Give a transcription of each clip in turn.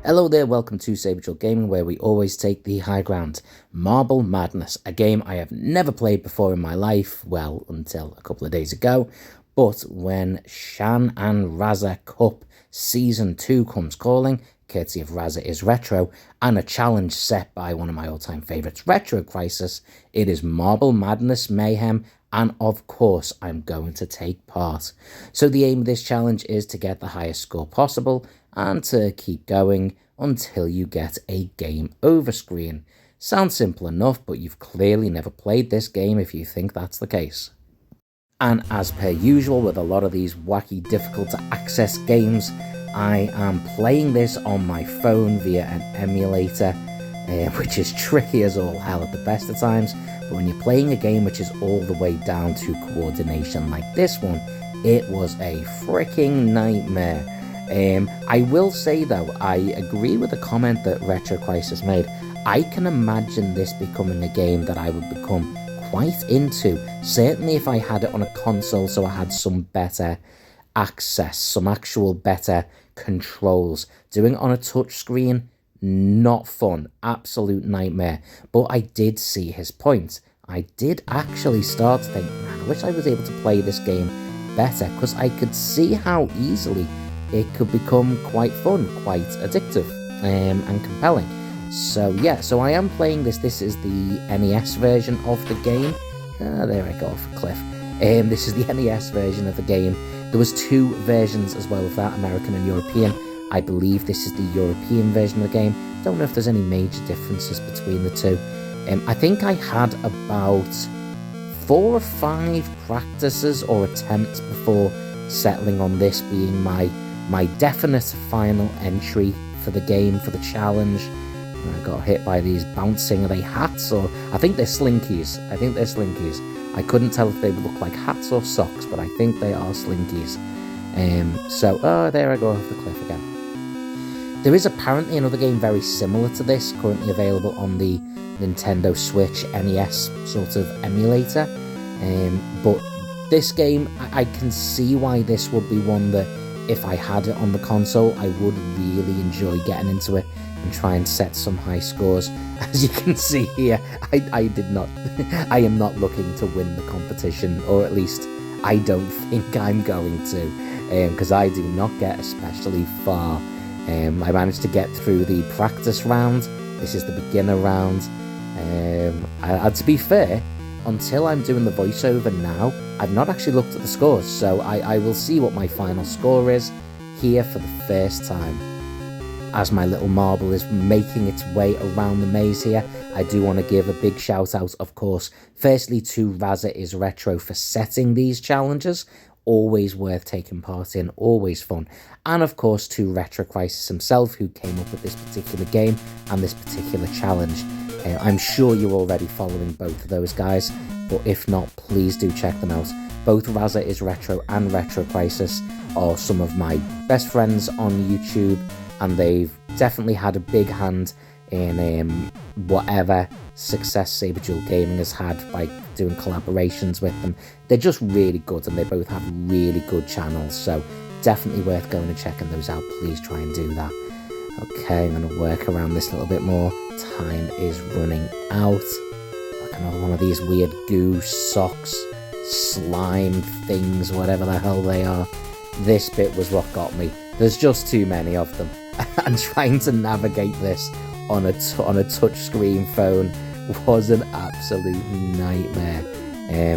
Hello there, welcome to Saberduelgaming, where we always take the high ground. Marble Madness, a game I have never played before in my life, well, until a couple of days ago, but when Shan and Raza Cup Season 2 comes calling, courtesy of Raza is Retro, and a challenge set by one of my all-time favourites, Retro Crisis, it is Marble Madness Mayhem, and of course I'm going to take part. So the aim of this challenge is to get the highest score possible, and to keep going until you get a game over screen. Sounds simple enough, but you've clearly never played this game if you think that's the case. And as per usual with a lot of these wacky, difficult to access games, I am playing this on my phone via an emulator, which is tricky as all hell at the best of times, but when you're playing a game which is all the way down to coordination like this one, it was a freaking nightmare. I will say though, I agree with the comment that Retro Crisis made. I can imagine this becoming a game that I would become quite into, certainly if I had it on a console, so I had some better access, some actual better controls. Doing it on a touchscreen, not fun, absolute nightmare. But I did see his point. I did actually start to think, man, I wish I was able to play this game better, because I could see how easily it could become quite fun, quite addictive, and compelling. So yeah, so I am playing this. This is the NES version of the game. There I go off a cliff. This is the NES version of the game. There was two versions as well of that, American and European. I believe this is the European version of the game. Don't know if there's any major differences between the two. I think I had about 4 or 5 practices or attempts before settling on this being my definite final entry for the game, for the challenge. I got hit by these bouncing, are they hats, or I think they're slinkies. I couldn't tell if they would look like hats or socks, but I think they are slinkies. There I go off the cliff again. There is apparently another game very similar to this, currently available on the Nintendo Switch NES sort of emulator. But this game, I can see why this would be one that, if I had it on the console, I would really enjoy getting into it and trying to set some high scores. As you can see here, I am not looking to win the competition, or at least I don't think I'm going to, because I do not get especially far. I managed to get through the practice round. This is the beginner round. To be fair, until I'm doing the voiceover now, I've not actually looked at the scores, so I will see what my final score is here for the first time. As my little marble is making its way around the maze here, I do want to give a big shout out, of course, firstly to Raza is Retro for setting these challenges, always worth taking part in, always fun, and of course to Retro Crisis himself, who came up with this particular game and this particular challenge. I'm sure you're already following both of those guys, but if not, please do check them out. Both Raza is Retro and Retro Crisis are some of my best friends on YouTube, and they've definitely had a big hand in whatever success Saberduelgaming has had by doing collaborations with them. They're just really good, and they both have really good channels, so definitely worth going and checking those out. Please try and do that. Okay, I'm going to work around this a little bit more. Time is running out. Like another one of these weird goo, socks, slime things, whatever the hell they are. This bit was what got me. There's just too many of them. And trying to navigate this on a touchscreen phone was an absolute nightmare.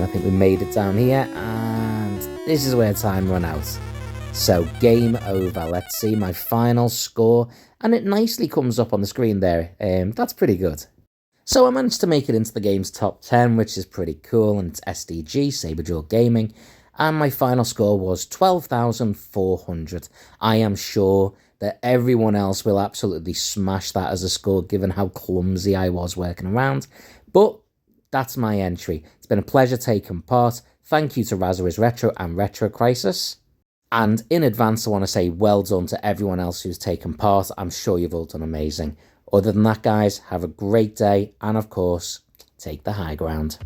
I think we made it down here, and this is where time ran out. So, game over. Let's see my final score, and it nicely comes up on the screen there. That's pretty good. So I managed to make it into the game's top 10, which is pretty cool, and it's SDG, Saberduelgaming, and my final score was 12,400. I am sure that everyone else will absolutely smash that as a score, given how clumsy I was working around, but that's my entry. It's been a pleasure taking part. Thank you to Raza is Retro and Retro Crisis. And in advance, I want to say well done to everyone else who's taken part. I'm sure you've all done amazing. Other than that, guys, have a great day. And of course, take the high ground.